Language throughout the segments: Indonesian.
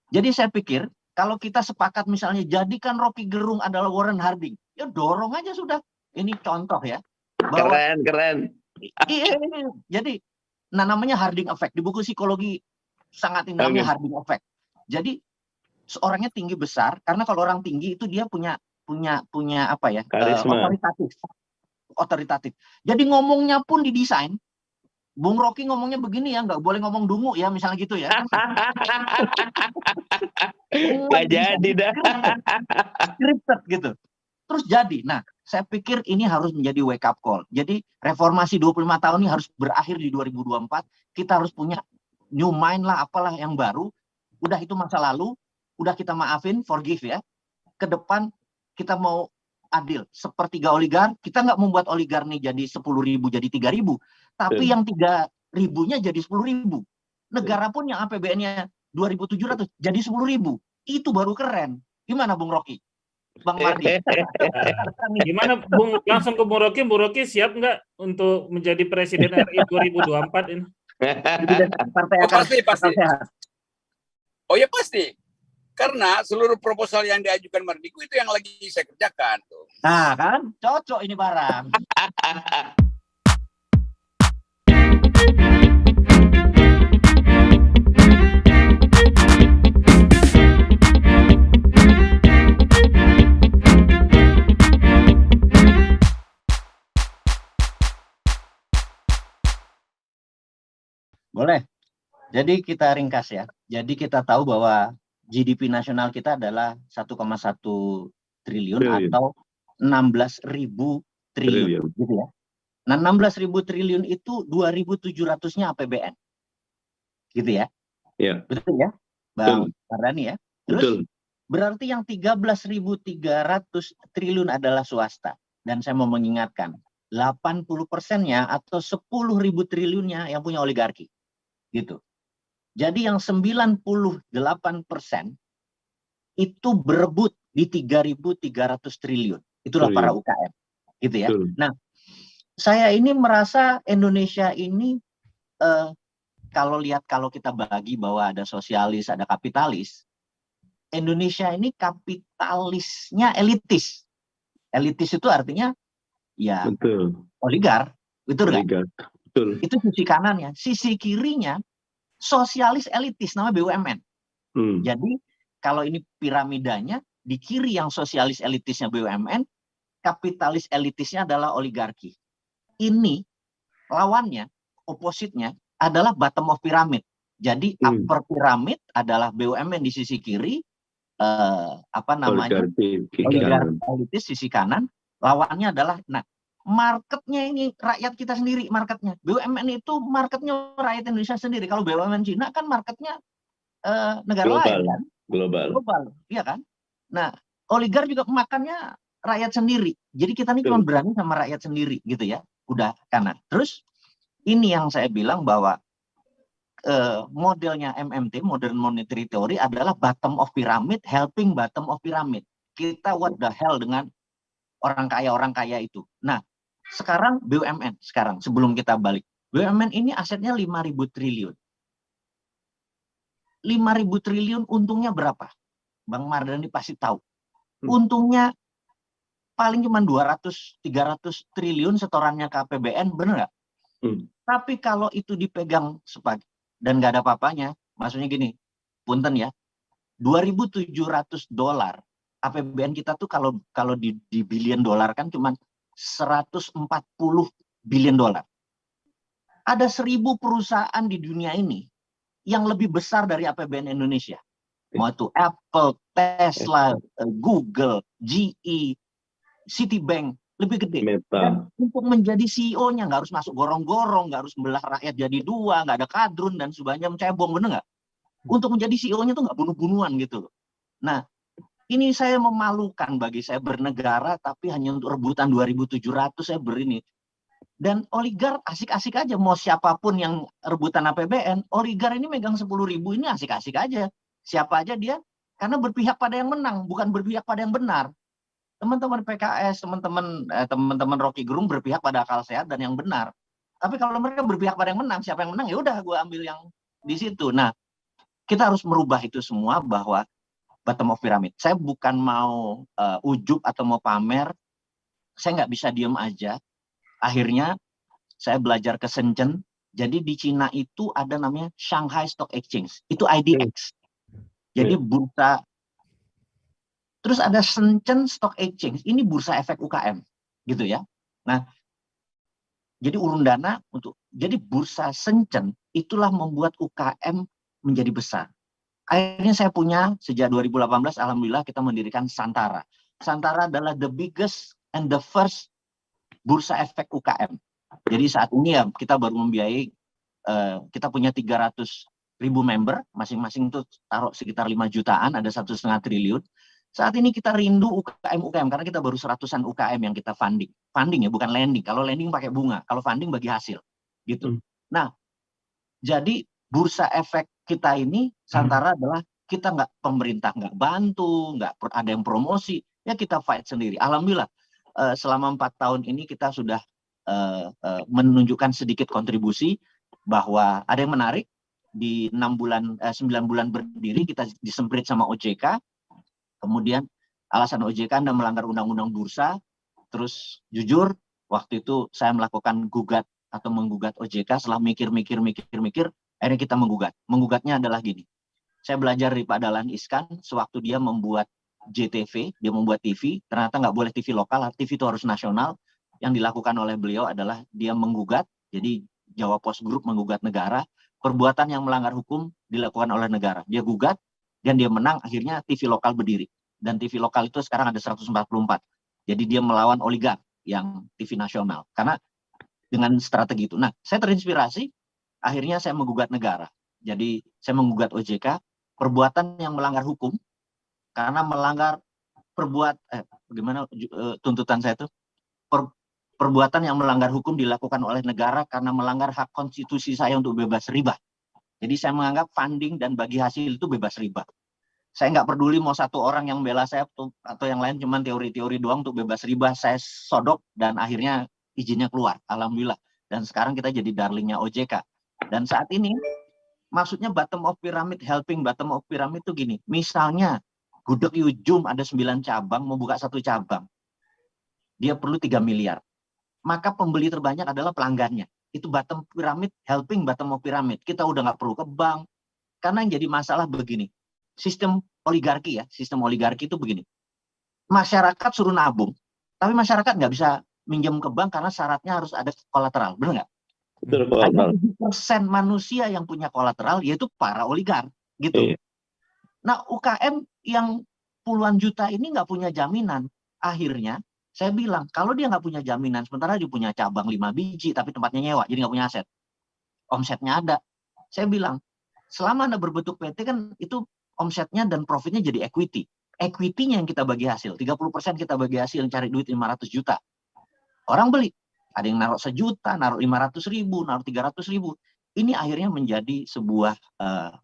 Jadi saya pikir kalau kita sepakat misalnya jadikan Rocky Gerung adalah Warren Harding, ya dorong aja sudah. Ini contoh ya. Bahwa, keren. Iya. Jadi, namanya Harding Effect. Di buku psikologi sangat ini namanya Harding Effect. Jadi seorangnya tinggi besar karena kalau orang tinggi itu dia punya apa ya? Otoritatif. Jadi ngomongnya pun didesain. Bung Rocky ngomongnya begini ya, nggak boleh ngomong dungu ya, misalnya gitu ya. Nggak jadi dah. Scripted gitu. Terus jadi. Nah, saya pikir ini harus menjadi wake up call. Jadi reformasi 25 tahun ini harus berakhir di 2024. Kita harus punya new mind lah, apalah yang baru. Udah itu masa lalu, udah kita maafin, forgive ya. Ke depan kita mau adil. Sepertiga oligar, kita nggak membuat oligar nih jadi 10.000 jadi 3.000. Tapi yang 3.000-nya jadi 10.000. Negara pun yang APBN-nya 2.700 jadi 10.000. Itu baru keren. Gimana Bung Rocky? Bang Mardi. Gimana Bung, langsung ke Bung Rocky. Bung Rocky siap nggak untuk menjadi Presiden RI 2024 ini? Pasti. Oh ya pasti. Karena seluruh proposal yang diajukan Mardiku itu yang lagi saya kerjakan. Nah kan, cocok ini barang. Boleh. Jadi kita ringkas ya. Jadi kita tahu bahwa GDP nasional kita adalah 1,1 triliun atau 16.000 triliun gitu ya. Nah, 16.000 triliun itu 2.700-nya APBN. Gitu ya. Iya. Betul ya? Bang Mardhani ya. Terus betul. Berarti yang 13.300 triliun adalah swasta. Dan saya mau mengingatkan, 80%-nya atau 10.000 triliunnya yang punya oligarki. Gitu. Jadi yang 98% itu berebut di 3.300 triliun. Itulah para UKM. Gitu ya. Nah, saya ini merasa Indonesia ini kalau kita bagi bahwa ada sosialis, ada kapitalis, Indonesia ini kapitalisnya elitis. Elitis itu artinya ya oligar. Betul nggak? Betul. Itu sisi kanannya. Sisi kirinya sosialis elitis, namanya BUMN. Jadi kalau ini piramidanya, di kiri yang sosialis elitisnya BUMN, kapitalis elitisnya adalah oligarki. Ini lawannya, opositnya adalah bottom of pyramid. Jadi upper pyramid adalah BUMN di sisi kiri, oligarki elitis sisi kanan. Lawannya adalah, marketnya ini rakyat kita sendiri, marketnya. BUMN itu marketnya rakyat Indonesia sendiri. Kalau BUMN Cina kan marketnya negara lain kan? Global, iya kan? Nah, oligar juga makannya rakyat sendiri. Jadi kita ini cuma berani sama rakyat sendiri gitu ya. Udah kanan. Terus ini yang saya bilang bahwa modelnya MMT, Modern Monetary Theory adalah bottom of pyramid, helping bottom of pyramid. Kita what the hell dengan orang kaya itu. Nah, sekarang BUMN, sebelum kita balik. BUMN ini asetnya 5.000 triliun. 5.000 triliun untungnya berapa? Bang Mardhani pasti tahu. Untungnya paling cuma 200-300 triliun setorannya ke APBN, benar nggak? Tapi kalau itu dipegang dan nggak ada apa-apanya, maksudnya gini, punten ya, $2.700 APBN kita tuh kalau di billion dollar kan cuma 140 billion dollar. Ada 1.000 perusahaan di dunia ini yang lebih besar dari APBN Indonesia. Mau itu Apple, Tesla, Google, GE, Citibank, lebih gede. Dan untuk menjadi CEO-nya nggak harus masuk gorong-gorong, nggak harus membelah rakyat jadi dua, nggak ada kadrun dan sebagainya, mencebong, bener nggak? Untuk menjadi CEO-nya tuh nggak bunuh-bunuhan gitu loh. Nah, ini saya memalukan bagi saya bernegara, tapi hanya untuk rebutan 2.700 saya berini. Dan oligar asik-asik aja, mau siapapun yang rebutan APBN, oligar ini megang 10.000 ini asik-asik aja. Siapa aja dia, karena berpihak pada yang menang, bukan berpihak pada yang benar. Teman-teman PKS, teman-teman Rocky Gerung berpihak pada akal sehat dan yang benar. Tapi kalau mereka berpihak pada yang menang, siapa yang menang ya udah gue ambil yang di situ. Nah, kita harus merubah itu semua bahwa bottom of pyramid. Saya bukan mau ujub atau mau pamer, saya nggak bisa diem aja. Akhirnya saya belajar ke Shenzhen. Jadi di Cina itu ada namanya Shanghai Stock Exchange, itu IDX. Jadi bursa. Terus ada Shenzhen Stock Exchange, ini bursa efek UKM, gitu ya. Nah, jadi urun dana jadi bursa Shenzhen itulah membuat UKM menjadi besar. Akhirnya saya punya sejak 2018, alhamdulillah kita mendirikan Santara. Santara adalah the biggest and the first bursa efek UKM. Jadi saat ini ya kita baru membiayai, kita punya 300.000 member, masing-masing itu taruh sekitar 5 jutaan, ada 1,5 triliun. Saat ini kita rindu UKM karena kita baru 100-an UKM yang kita funding. Funding ya, bukan lending. Kalau lending pakai bunga, kalau funding bagi hasil. Gitu. Nah, jadi bursa efek kita ini Santara adalah kita pemerintah nggak bantu, nggak ada yang promosi, ya kita fight sendiri. Alhamdulillah selama 4 tahun ini kita sudah menunjukkan sedikit kontribusi bahwa ada yang menarik. Di 9 bulan berdiri kita disemprit sama OJK. Kemudian alasan OJK Anda melanggar undang-undang bursa. Terus jujur waktu itu saya melakukan menggugat OJK. Setelah mikir, akhirnya kita menggugat. Menggugatnya adalah gini. Saya belajar dari Pak Dahlan Iskan sewaktu dia membuat JTV, dia membuat TV, ternyata nggak boleh TV lokal, TV itu harus nasional. Yang dilakukan oleh beliau adalah dia menggugat, jadi Jawa Post Group menggugat negara, perbuatan yang melanggar hukum dilakukan oleh negara. Dia gugat, dan dia menang, akhirnya TV lokal berdiri. Dan TV lokal itu sekarang ada 144. Jadi dia melawan oligark yang TV nasional. Karena dengan strategi itu. Nah, saya terinspirasi, akhirnya saya menggugat negara. Jadi saya menggugat OJK, perbuatan yang melanggar hukum, karena melanggar tuntutan saya itu, perbuatan yang melanggar hukum dilakukan oleh negara karena melanggar hak konstitusi saya untuk bebas riba. Jadi saya menganggap funding dan bagi hasil itu bebas riba. Saya nggak peduli mau satu orang yang bela saya atau yang lain cuma teori-teori doang untuk bebas riba. Saya sodok dan akhirnya izinnya keluar. Alhamdulillah. Dan sekarang kita jadi darlingnya OJK. Dan saat ini maksudnya bottom of pyramid, helping bottom of pyramid itu gini. Misalnya Gudeg Yujum ada 9 cabang, mau buka 1 cabang. Dia perlu 3 miliar. Maka pembeli terbanyak adalah pelanggannya. Itu bottom pyramid, helping bottom of pyramid. Kita udah nggak perlu ke bank. Karena yang jadi masalah begini. Sistem oligarki itu begini. Masyarakat suruh nabung, tapi masyarakat nggak bisa minjem ke bank karena syaratnya harus ada kolateral. Benar nggak? Hanya 7% manusia yang punya kolateral, yaitu para oligark. Gitu. Nah, UKM yang puluhan juta ini nggak punya jaminan. Akhirnya, saya bilang, kalau dia nggak punya jaminan, sementara dia punya cabang 5 biji, tapi tempatnya nyewa, jadi nggak punya aset. Omsetnya ada. Saya bilang, selama Anda berbentuk PT kan itu omsetnya dan profitnya jadi equity. Equity-nya yang kita bagi hasil. 30% kita bagi hasil yang cari duit 500 juta. Orang beli. Ada yang naruh 1 juta, naruh 500.000, naruh 300.000. Ini akhirnya menjadi sebuah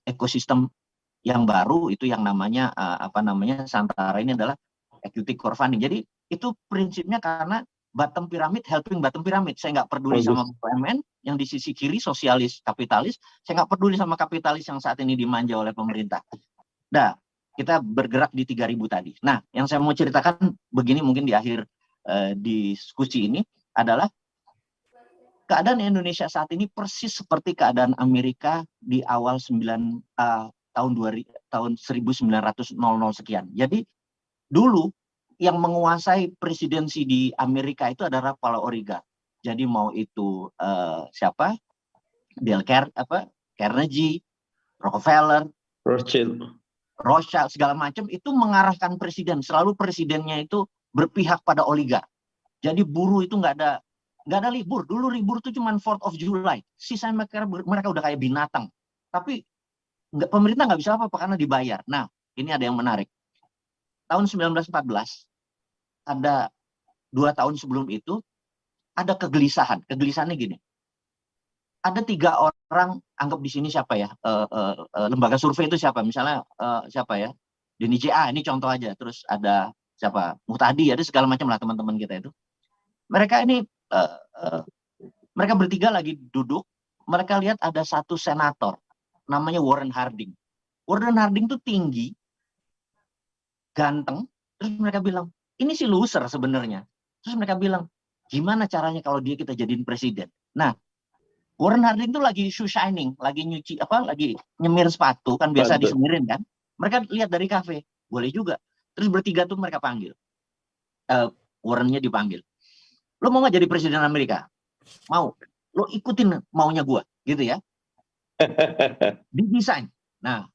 ekosistem yang baru, itu yang namanya Santara ini adalah equity crowdfunding. Jadi itu prinsipnya karena bottom pyramid, helping bottom pyramid. Saya nggak peduli sama BUMN yang di sisi kiri, sosialis, kapitalis. Saya nggak peduli sama kapitalis yang saat ini dimanja oleh pemerintah. Nah, kita bergerak di 3.000 tadi. Nah, yang saya mau ceritakan begini mungkin di akhir diskusi ini adalah keadaan Indonesia saat ini persis seperti keadaan Amerika di awal tahun 1900 sekian. Jadi dulu yang menguasai presidensi di Amerika itu adalah para oligark. Jadi mau itu siapa? Carnegie, Rockefeller, Rothschild segala macam itu mengarahkan presiden. Selalu presidennya itu berpihak pada oligark. Jadi buruh itu nggak ada libur. Dulu libur itu cuma 4th of July. Sisanya mereka udah kayak binatang. Tapi pemerintah nggak bisa apa-apa karena dibayar. Nah, ini ada yang menarik. Tahun 1914, ada 2 tahun sebelum itu, ada kegelisahan. Kegelisahannya gini. Ada 3 orang, anggap di sini siapa ya? Lembaga survei itu siapa? Misalnya siapa ya? Denny JA, ini contoh aja. Terus ada siapa? Muhtadi, ada segala macam lah teman-teman kita itu. Mereka ini, mereka bertiga lagi duduk, mereka lihat ada satu senator, namanya Warren Harding. Warren Harding tuh tinggi, ganteng, terus mereka bilang, ini si loser sebenarnya. Terus mereka bilang, gimana caranya kalau dia kita jadiin presiden? Nah, Warren Harding tuh lagi shoe shining, lagi nyuci lagi nyemir sepatu, kan biasa disemirin kan. Mereka lihat dari kafe, boleh juga. Terus bertiga tuh mereka panggil. Warrennya dipanggil. Lo mau nggak jadi presiden Amerika? Mau. Lo ikutin maunya gua, gitu ya. Didesain. Nah,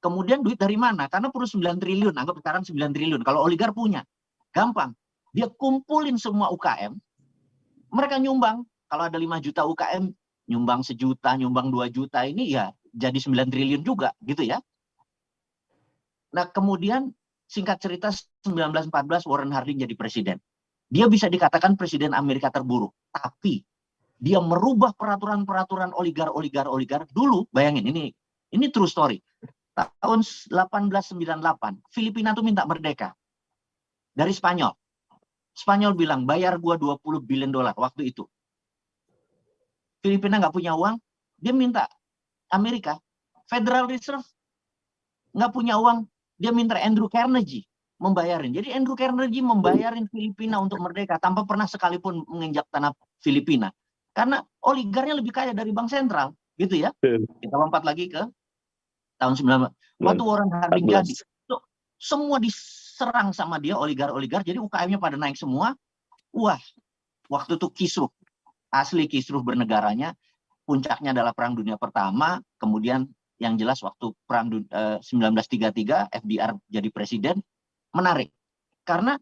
kemudian duit dari mana? Karena perlu 9 triliun, anggap sekarang 9 triliun. Kalau oligar punya, gampang. Dia kumpulin semua UKM, mereka nyumbang. Kalau ada 5 juta UKM, nyumbang 1 juta, nyumbang 2 juta, ini ya jadi 9 triliun juga, gitu ya. Nah, kemudian singkat cerita 1914 Warren Harding jadi presiden. Dia bisa dikatakan presiden Amerika terburuk, tapi dia merubah peraturan-peraturan oligar dulu. Bayangin, ini true story. Tahun 1898, Filipina tuh minta merdeka dari Spanyol. Spanyol bilang, bayar gua 20 billion dolar waktu itu. Filipina nggak punya uang, dia minta Amerika. Federal Reserve nggak punya uang, dia minta Andrew Carnegie membayarin. Jadi Andrew Carnegie membayarin Filipina untuk merdeka tanpa pernah sekalipun menginjak tanah Filipina. Karena oligarnya lebih kaya dari bank sentral, gitu ya. Kita lompat lagi ke tahun 19. Waktu Warren Harding jadi, semua diserang sama dia, oligar, jadi UKM-nya pada naik semua. Wah, waktu itu kisruh, asli kisruh bernegaranya. Puncaknya adalah Perang Dunia Pertama, kemudian yang jelas waktu Perang 1933, FDR jadi presiden. Menarik, karena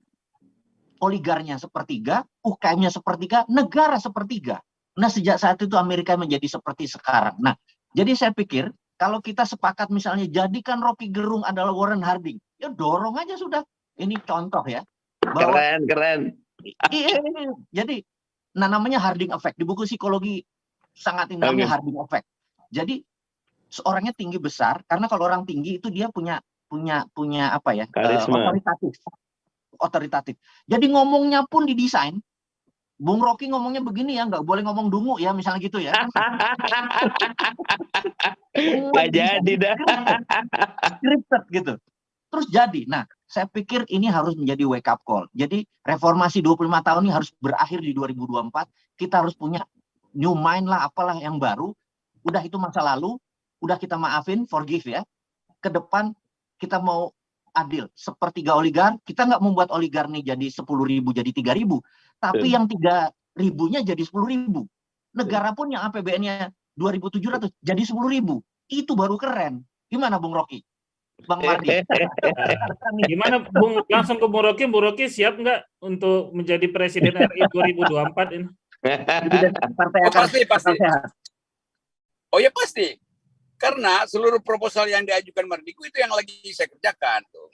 oligarnya sepertiga, UKM-nya sepertiga, negara sepertiga. Nah, sejak saat itu Amerika menjadi seperti sekarang. Nah, jadi saya pikir, kalau kita sepakat misalnya jadikan Rocky Gerung adalah Warren Harding, ya dorong aja sudah. Ini contoh ya. Bahwa, keren. Iya. Jadi, namanya Harding Effect. Di buku psikologi sangat ini namanya Harding Effect. Jadi, seorangnya tinggi besar, karena kalau orang tinggi itu dia punya apa ya? Otoritatif. Jadi ngomongnya pun didesain. Bung Rocky ngomongnya begini ya, nggak boleh ngomong dungu ya, misalnya gitu ya. Nggak jadi dah. Scripted gitu. Terus jadi. Nah, saya pikir ini harus menjadi wake up call. Jadi reformasi 25 tahun ini harus berakhir di 2024. Kita harus punya new mind lah, apalah yang baru. Udah itu masa lalu, udah kita maafin, forgive ya. Ke depan kita mau adil. Sepertiga oligar, kita nggak membuat oligar nih jadi 10.000 jadi 3.000. Tapi yang 3.000-nya jadi 10.000. Negara pun yang APBN-nya 2.700 jadi 10.000. Itu baru keren. Gimana Bung Rocky? Bang Mardi? Gimana Bung? Langsung ke Bung Rocky. Bung Rocky siap nggak untuk menjadi presiden RI 2024 ini? Pasti. Oh ya pasti. Karena seluruh proposal yang diajukan Mardiku itu yang lagi saya kerjakan tuh.